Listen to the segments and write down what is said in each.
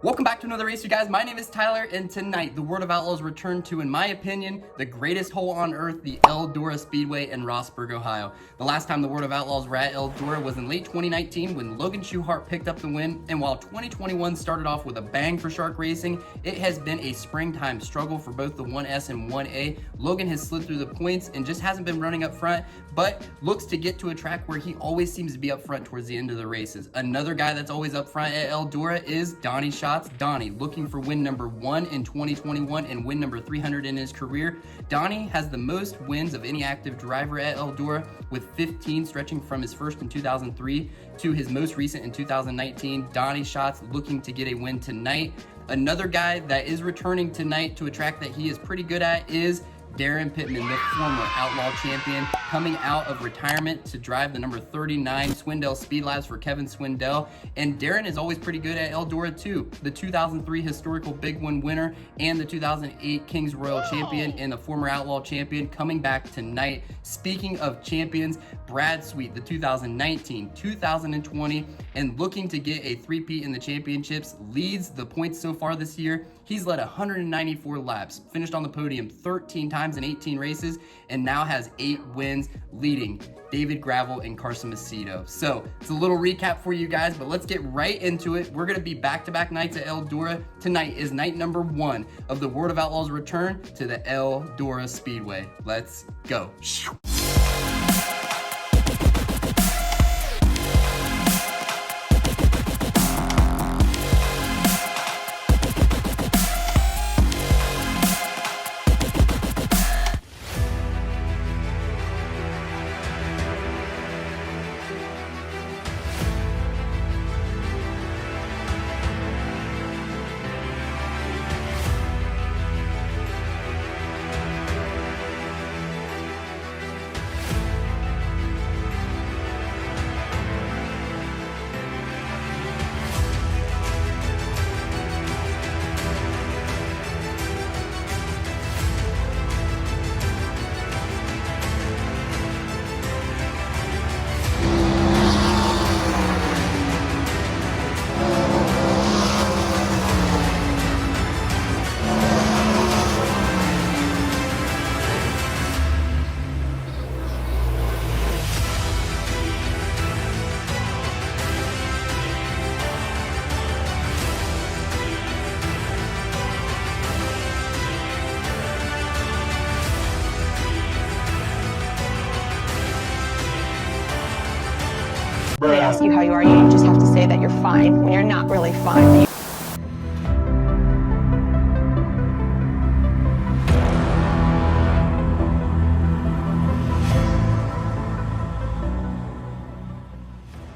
Welcome back to another race, you guys. My name is Tyler, and tonight the World of Outlaws return to, in my opinion, the greatest hole on earth, the Eldora Speedway in Rossburg, Ohio. The last time the World of Outlaws were at Eldora was in late 2019 when Logan Schchuchart picked up the win, and while 2021 started off with a bang for Shark Racing, it has been a springtime struggle for both the 1S and 1A. Logan has slid through the points and just hasn't been running up front, but looks to get to a track where he always seems to be up front towards the end of the races. Another guy that's always up front at Eldora is DONNY SCHATZ. Donnie, looking for win number 1 in 2021 and win number 300 in his career. Donnie has the most wins of any active driver at Eldora, with 15, stretching from his first in 2003 to his most recent in 2019. DONNY SCHATZ looking to get a win tonight. Another guy that is returning tonight to a track that he is pretty good at is Darren Pittman, the former Outlaw champion, coming out of retirement to drive the number 39 Swindell Speed Labs for Kevin Swindell. And Darren is always pretty good at Eldora too. The 2003 historical Big One winner and the 2008 Kings Royal champion and the former Outlaw champion coming back tonight. Speaking of champions, Brad Sweet, the 2019, 2020, and looking to get a three-peat in the championships, leads the points so far this year. He's led 194 laps, finished on the podium 13 times in 18 races, and now has 8 wins, leading David Gravel and CARSON MACEDO. So it's a little recap for you guys, but let's get right into it. We're gonna be back-to-back nights at Eldora. Tonight is night number 1 of the World of Outlaws return to the Eldora Speedway. Let's go. When they ask you how you are, you just have to say that you're fine when you're not really fine.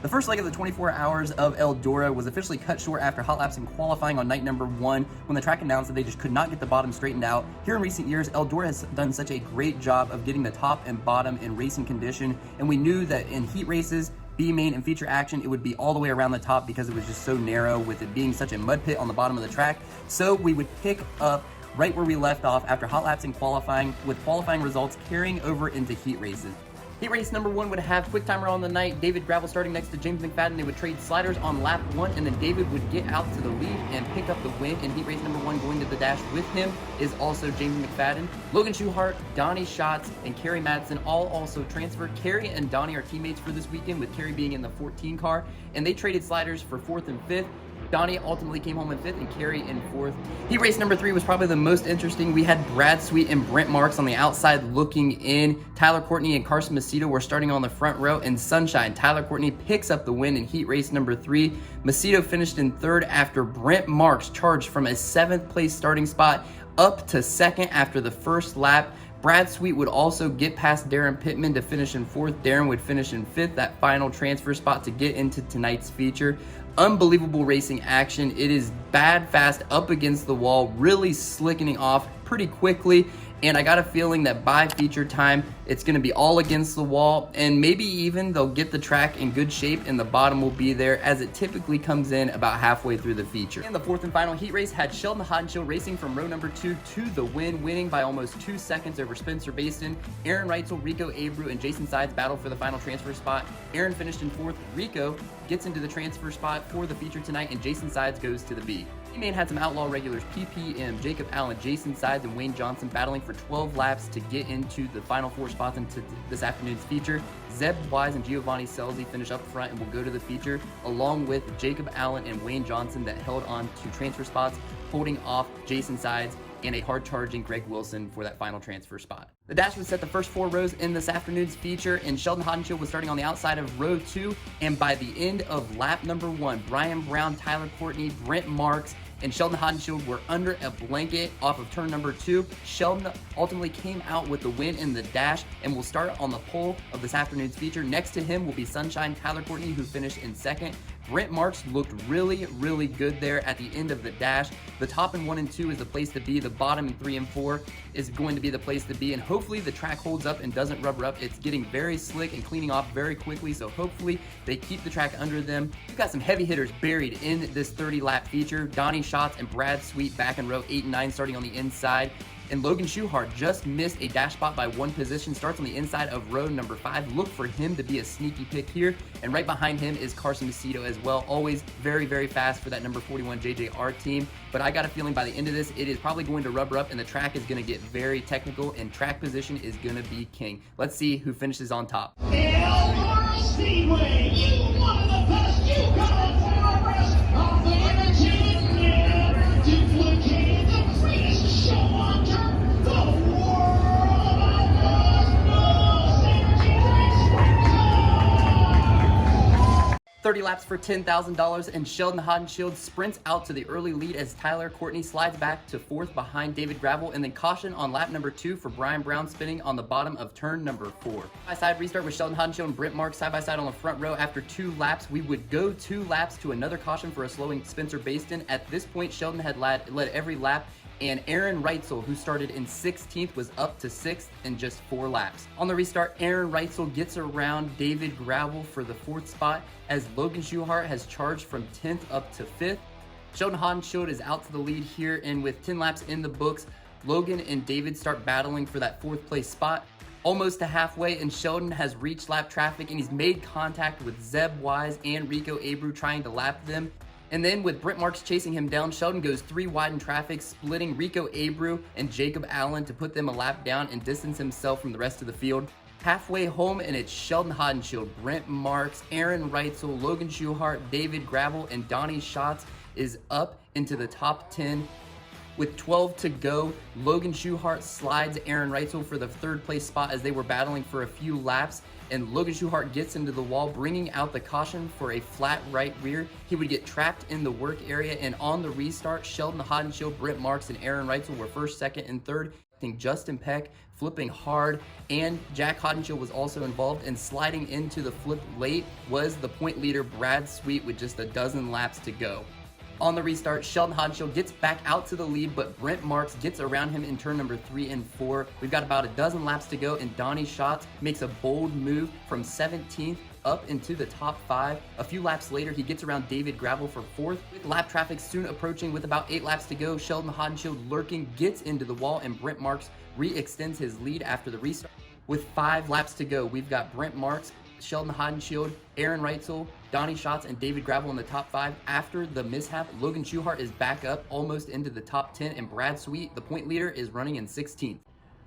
The first leg of the 24 hours of Eldora was officially cut short after hot laps and qualifying on night number 1 when the track announced that they just could not get the bottom straightened out. Here in recent years, Eldora has done such a great job of getting the top and bottom in racing condition, and we knew that in heat races, B main and feature action, it would be all the way around the top because it was just so narrow with it being such a mud pit on the bottom of the track. So we would pick up right where we left off after hot laps and qualifying, with qualifying results carrying over into heat races. Heat race number 1 would have quick timer on the night, David Gravel starting next to James McFadden. They would trade sliders on lap 1, and then David would get out to the lead and pick up the win. In heat race number 1, going to the dash with him is also James McFadden. Logan Schchuchart, DONNY SCHATZ, and Kerry Madsen all also transferred. Kerry and Donnie are teammates for this weekend, with Kerry being in the 14 car, and they traded sliders for 4th and 5th. Donnie ultimately came home in 5th and Kerry in 4th. Heat race number 3 was probably the most interesting. We had Brad Sweet and Brent Marks on the outside looking in. Tyler Courtney and CARSON MACEDO were starting on the front row. In Sunshine, Tyler Courtney picks up the win in heat race number 3. MACEDO finished in 3rd after Brent Marks charged from a 7th place starting spot up to 2nd after the first lap. Brad Sweet would also get past Darren Pittman to finish in 4th. Darren would finish in 5th, that final transfer spot to get into tonight's feature. Unbelievable racing action. It is bad fast up against the wall, really slickening off pretty quickly, and I got a feeling that by feature time, It's going to be all against the wall, and maybe even they'll get the track in good shape and the bottom will be there, as it typically comes in about halfway through the feature. And the fourth and final heat race had Sheldon Haudenschild racing from row number 2 to the win, winning by almost 2 seconds over Spencer Baston. Aaron Reitzel, Rico Abreu, and Jason Sides battle for the final transfer spot. Aaron finished in 4th. Rico gets into the transfer spot for the feature tonight, and Jason Sides goes to the B. Teammate had some Outlaw regulars, PPM, Jacob Allen, Jason Sides, and Wayne Johnson battling for 12 laps to get into the final 4 spots into this afternoon's feature. Zeb Wise and Giovanni Selzy finish up front and will go to the feature, along with Jacob Allen and Wayne Johnson that held on to transfer spots, holding off Jason Sides and a hard-charging Greg Wilson for that final transfer spot. The dash would set the first 4 rows in this afternoon's feature, and Sheldon Haudenschild was starting on the outside of row 2, and by the end of lap number 1, Brian Brown, Tyler Courtney, Brent Marks, and Sheldon Haudenschild were under a blanket off of turn number 2. Sheldon ultimately came out with the win in the dash and will start on the pole of this afternoon's feature. Next to him will be Sunshine Tyler Courtney, who finished in 2nd. Brent Marks looked really, really good there at the end of the dash. The top in 1 and 2 is the place to be. The bottom in 3 and 4 is going to be the place to be. And hopefully the track holds up and doesn't rubber up. It's getting very slick and cleaning off very quickly. So hopefully they keep the track under them. We've got some heavy hitters buried in this 30-lap feature. Donnie Schatz and Brad Sweet back in row 8 and 9 starting on the inside. And Logan Schuchart just missed a dash spot by 1 position, starts on the inside of row number 5. Look for him to be a sneaky pick here. And right behind him is CARSON MACEDO as well. Always very, very fast for that number 41 JJR team. But I got a feeling by the end of this, it is probably going to rubber up and the track is going to get very technical and track position is going to be king. Let's see who finishes on top. Eldora Speedway, you one of the best, you got a progress of the energy never duplicated, the greatest show on turf, the World of Outlaws, most energy race. 30 laps for $10,000, and Sheldon Haudenschild sprints out to the early lead as Tyler Courtney slides back to 4th behind David Gravel, and then caution on lap number 2 for Brian Brown spinning on the bottom of turn number 4. Side restart with Sheldon Haudenschild and Brent Marks side by side on the front row. After 2 laps, we would go 2 laps to another caution for a slowing Spencer Baston. At this point, Sheldon had led every lap, and Aaron Reitzel, who started in 16th, was up to 6th in just 4 laps. On the restart, Aaron Reitzel gets around David Gravel for the 4th spot, as Logan Schuchart has charged from 10th up to 5th. Sheldon Haudenschild is out to the lead here, and with 10 laps in the books, Logan and David start battling for that 4th place spot. Almost to halfway, and Sheldon has reached lap traffic, and he's made contact with Zeb Wise and Rico Abreu trying to lap them. And then with Brent Marks chasing him down, Sheldon goes 3 wide in traffic, splitting Rico Abreu and Jacob Allen to put them a lap down and distance himself from the rest of the field. Halfway home, and it's Sheldon Haudenschild, Brent Marks, Aaron Reitzel, Logan Schuchart, David Gravel, and Donnie Schatz is up into the top 10. With 12 to go, Logan Schuchart slides Aaron Reitzel for the 3rd place spot as they were battling for a few laps, and Logan Schuchart gets into the wall, bringing out the caution for a flat right rear. He would get trapped in the work area, and on the restart, Sheldon Haudenschild, Brent Marks, and Aaron Reitzel were 1st, 2nd, and 3rd. I think Justin Peck flipping hard, and Jack Haudenschild was also involved, and sliding into the flip late was the point leader Brad Sweet with just a dozen laps to go. On the restart, Sheldon Haudenschild gets back out to the lead, but Brent Marks gets around him in turn number 3 and 4. We've got about a dozen laps to go, and Donnie Schatz makes a bold move from 17th up into the top 5. A few laps later, he gets around David Gravel for 4th. With lap traffic soon approaching with about 8 laps to go, Sheldon Haudenschild lurking gets into the wall, and Brent Marks re-extends his lead after the restart. With 5 laps to go, we've got Brent Marks, Sheldon Haudenschild, Aaron Reitzel, Donnie Schatz, and David Gravel in the top 5. After the mishap, Logan Schuchart is back up almost into the top 10, and Brad Sweet, the point leader, is running in 16th.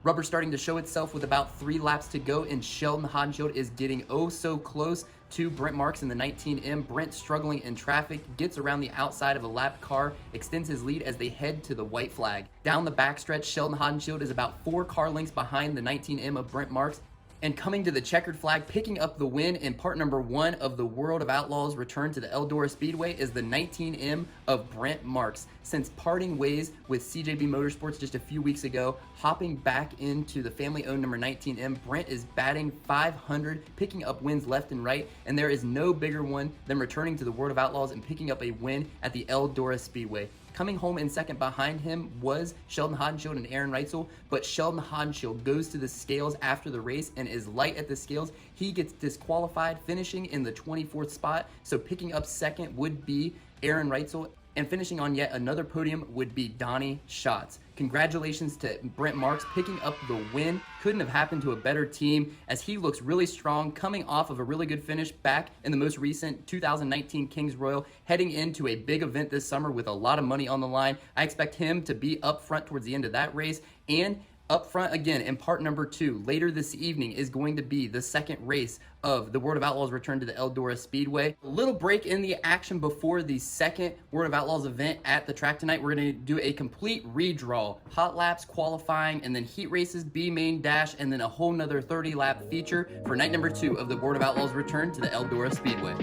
Rubber starting to show itself with about 3 laps to go, and Sheldon Haudenschild is getting oh so close to Brent Marks in the 19M. Brent struggling in traffic, gets around the outside of a lap car, extends his lead as they head to the white flag. Down the backstretch, Sheldon Haudenschild is about 4 car lengths behind the 19M of Brent Marks, and coming to the checkered flag, picking up the win in part number 1 of the World of Outlaws return to the Eldora Speedway is the 19M of Brent Marks. Since parting ways with CJB Motorsports just a few weeks ago, hopping back into the family-owned number 19M, Brent is batting .500, picking up wins left and right, and there is no bigger one than returning to the World of Outlaws and picking up a win at the Eldora Speedway. Coming home in second behind him was Sheldon Haudenschild and Aaron Reitzel, but Sheldon Haudenschild goes to the scales after the race and is light at the scales. He gets disqualified, finishing in the 24th spot, so picking up second would be Aaron Reitzel, and finishing on yet another podium would be Donny Schatz. Congratulations to Brent Marks picking up the win. Couldn't have happened to a better team, as he looks really strong, coming off of a really good finish back in the most recent 2019 Kings Royal, heading into a big event this summer with a lot of money on the line. I expect him to be up front towards the end of that race, and up front again in part number 2 later this evening is going to be the second race of the World of Outlaws return to the Eldora Speedway. A little break in the action before the second World of Outlaws event at the track tonight. We're going to do a complete redraw, hot laps, qualifying, and then heat races, B main dash, and then a whole nother 30 lap feature for night number 2 of the World of Outlaws return to the Eldora Speedway.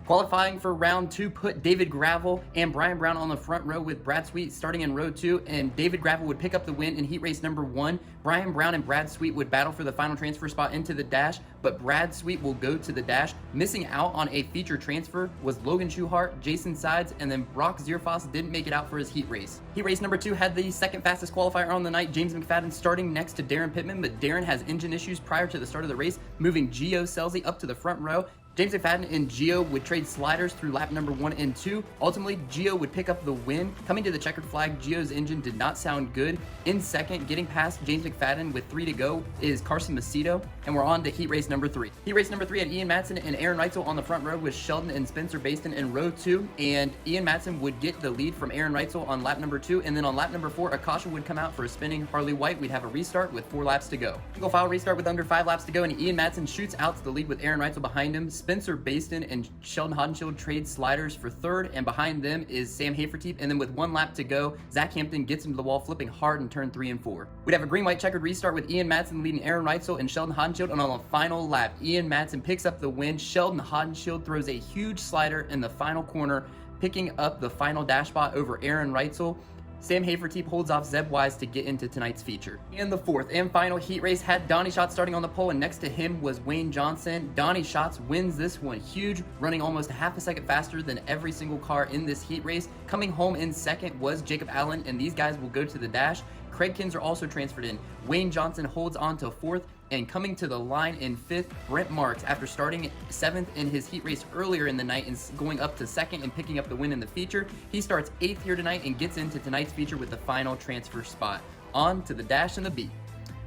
Qualifying for round 2 put David Gravel and Brian Brown on the front row, with Brad Sweet starting in row 2, and David Gravel would pick up the win in heat race number 1. Brian Brown and Brad Sweet would battle for the final transfer spot into the dash, but Brad Sweet will go to the dash. Missing out on a feature transfer was Logan Schuchart, Jason Sides, and then Brock Zierfoss didn't make it out for his heat race. Heat race number 2 had the second fastest qualifier on the night, James McFadden starting next to Darren Pittman, but Darren has engine issues prior to the start of the race, moving Gio Selzy up to the front row. James McFadden and Gio would trade sliders through lap number 1 and 2. Ultimately, Gio would pick up the win. Coming to the checkered flag, Gio's engine did not sound good. In second, getting past James McFadden with 3 to go, is Carson Macedo, and we're on to heat race number 3. Heat race number 3 had Ian Matson and Aaron Reitzel on the front row, with Sheldon and Spencer Baston in row 2, and Ian Matson would get the lead from Aaron Reitzel on lap number 2, and then on lap number 4, a caution would come out for a spinning Harley White. We'd have a restart with 4 laps to go. Single file restart with under 5 laps to go, and Ian Matson shoots out to the lead with Aaron Reitzel behind him. Spencer Baston and Sheldon Haudenschild trade sliders for third, and behind them is Sam Haferteep, and then with 1 lap to go, Zach Hampton gets into the wall, flipping hard in turn 3 and 4. We'd have a green-white checkered restart with Ian Matson leading Aaron Reitzel and Sheldon Haudenschild, and on the final lap, Ian Matson picks up the win. Sheldon Haudenschild throws a huge slider in the final corner, picking up the final dash spot over Aaron Reitzel. Sam Haferteep holds off Zeb Wise to get into tonight's feature. And the fourth and final heat race had Donny Schatz starting on the pole, and next to him was Wayne Johnson. Donny Schatz wins this one huge, running almost half a second faster than every single car in this heat race. Coming home in second was Jacob Allen, and these guys will go to the dash. Craig Kinzer also transferred in. Wayne Johnson holds on to 4th, and coming to the line in 5th, Brent Marks, after starting 7th in his heat race earlier in the night and going up to 2nd and picking up the win in the feature. He starts 8th here tonight and gets into tonight's feature with the final transfer spot. On to the dash and the B.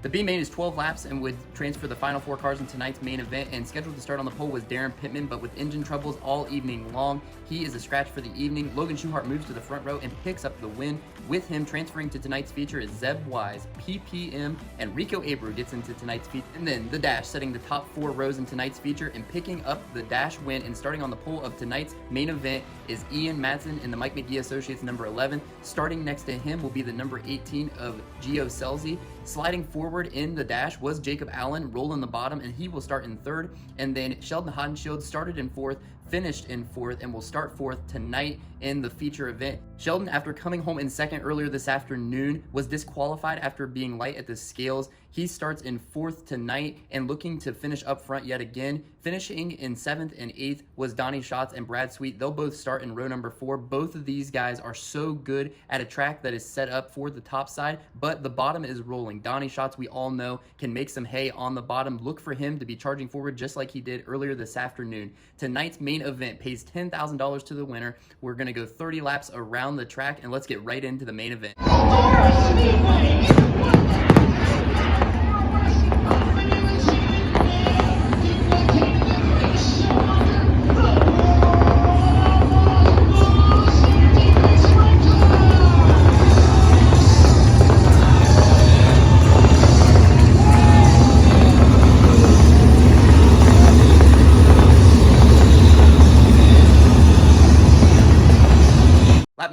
The B main is 12 laps and would transfer the final 4 cars in tonight's main event, and scheduled to start on the pole was Darren Pittman, but with engine troubles all evening long, he is a scratch for the evening. Logan Schuchart moves to the front row and picks up the win. With him transferring to tonight's feature is Zeb Wise, PPM, and Rico Abreu gets into tonight's feature. And then the dash, setting the top 4 rows in tonight's feature and picking up the dash win and starting on the pole of tonight's main event is Ian Matson in the Mike McGee Associates number 11. Starting next to him will be the number 18 of Gio Selzy. Sliding forward in the dash was Jacob Allen, rolling the bottom, and he will start in 3rd. And then Sheldon Haudenschild started in 4th, finished in 4th, and will start 4th tonight in the feature event. Sheldon, after coming home in 2nd earlier this afternoon, was disqualified after being light at the scales. He starts in 4th tonight and looking to finish up front yet again. Finishing in 7th and 8th was Donny Schatz and Brad Sweet. They'll both start in row number 4. Both of these guys are so good at a track that is set up for the top side, but the bottom is rolling. Donny Schatz, we all know, can make some hay on the bottom. Look for him to be charging forward just like he did earlier this afternoon. Tonight's main event pays $10,000 to the winner. We're going to go 30 laps around the track, and let's get right into the main event. Eldora Speedway.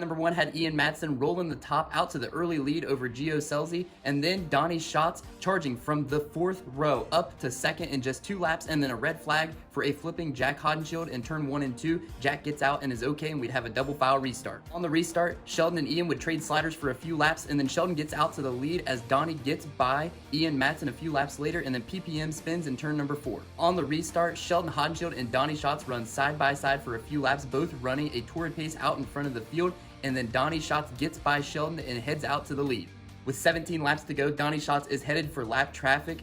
number 1 had Ian Madsen rolling the top out to the early lead over Gio Scelzi, and then DONNY SCHATZ charging from the 4th row up to 2nd in just 2 laps, and then a red flag for a flipping Jack Haudenschild in turn 1 and 2. Jack gets out and is okay, and we'd have a double file restart. On the restart, Sheldon and Ian would trade sliders for a few laps, and then Sheldon gets out to the lead as Donnie gets by Ian Madsen a few laps later, and then PPM spins in turn number 4. On the restart, Sheldon Haudenschild and DONNY SCHATZ run side by side for a few laps, both running a torrid pace out in front of the field, and then DONNY SCHATZ gets by Sheldon and heads out to the lead. With 17 laps to go, DONNY SCHATZ is headed for lap traffic.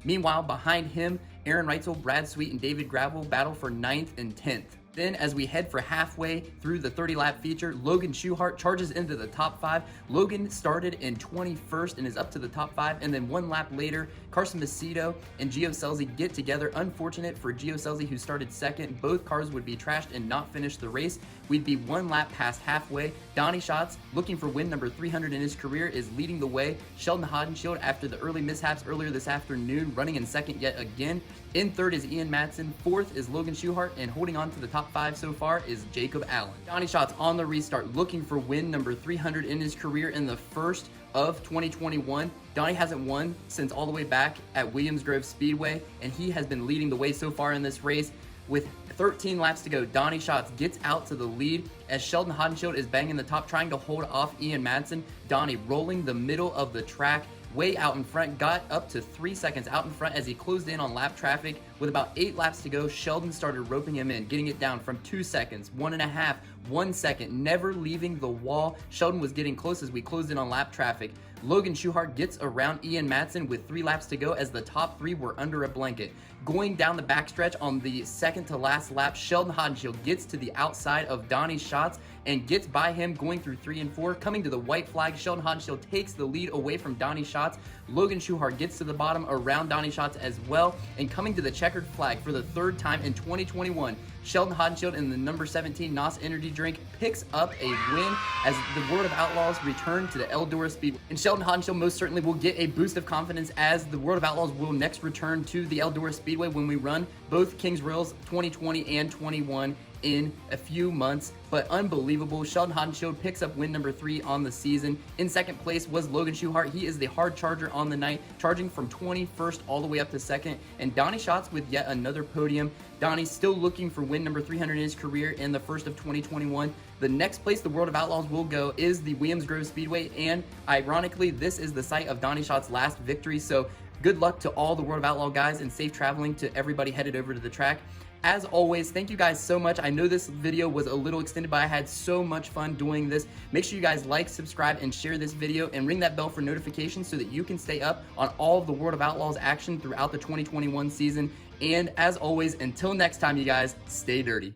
Meanwhile, behind him, Aaron Reitzel, Brad Sweet, and David Gravel battle for 9th and 10th. Then, as we head for halfway through the 30-lap feature, Logan Schuchart charges into the top 5. Logan started in 21st and is up to the top 5, and then 1 lap later, CARSON MACEDO and Gio Scelzi get together. Unfortunate for Gio Scelzi, who started 2nd. Both cars would be trashed and not finish the race. We'd be 1 lap past halfway. DONNY SCHATZ, looking for win number 300 in his career, is leading the way. Sheldon Haudenschild, after the early mishaps earlier this afternoon, running in 2nd yet again. In 3rd is Ian Madsen. 4th is Logan Schuchart, and holding on to the top 5 so far is Jacob Allen. DONNY SCHATZ on the restart, looking for win number 300 in his career in the first of 2021. Donnie hasn't won since all the way back at Williams Speedway, and he has been leading the way so far in this race. With 13 laps to go, DONNY SCHATZ gets out to the lead as Sheldon Haudenschild is banging the top, trying to hold off Ian Madsen. Donnie rolling the middle of the track, way out in front, got up to 3 seconds out in front as he closed in on lap traffic. With about 8 laps to go, Sheldon started roping him in, getting it down from 2 seconds, 1.5, 1 second, never leaving the wall. Sheldon was getting close as we closed in on lap traffic. Logan Schuchart gets around Ian Madsen with 3 laps to go as the top 3 were under a blanket. Going down the backstretch on the second to last lap, Sheldon Haudenschild gets to the outside of DONNY SCHATZ and gets by him going through 3 and 4. Coming to the white flag, Sheldon Haudenschild takes the lead away from DONNY SCHATZ. Logan Schuchart gets to the bottom around DONNY SCHATZ as well. And coming to the checkered flag for the 3rd time in 2021, Sheldon Haudenschild in the number 17 NOS energy drink picks up a win as the World of Outlaws return to the Eldora Speedway. And Sheldon Haudenschild most certainly will get a boost of confidence as the World of Outlaws will next return to the Eldora Speedway when we run both Kings Rails 2020 and 21 in a few months. But unbelievable, Sheldon Haudenschild picks up win number 3 on the season. In 2nd place was Logan Schuchart. He is the hard charger on the night, charging from 21st all the way up to 2nd. And DONNY SCHATZ with yet another podium. Donnie's still looking for win number 300 in his career in the 1st of 2021. The next place the World of Outlaws will go is the Williams Speedway, and ironically, this is the site of DONNY SCHATZ's last victory. So good luck to all the World of Outlaw guys and safe traveling to everybody headed over to the track. As always, thank you guys so much. I know this video was a little extended, but I had so much fun doing this. Make sure you guys like, subscribe, and share this video, and ring that bell for notifications so that you can stay up on all of the World of Outlaws action throughout the 2021 season. And as always, until next time, you guys, stay dirty.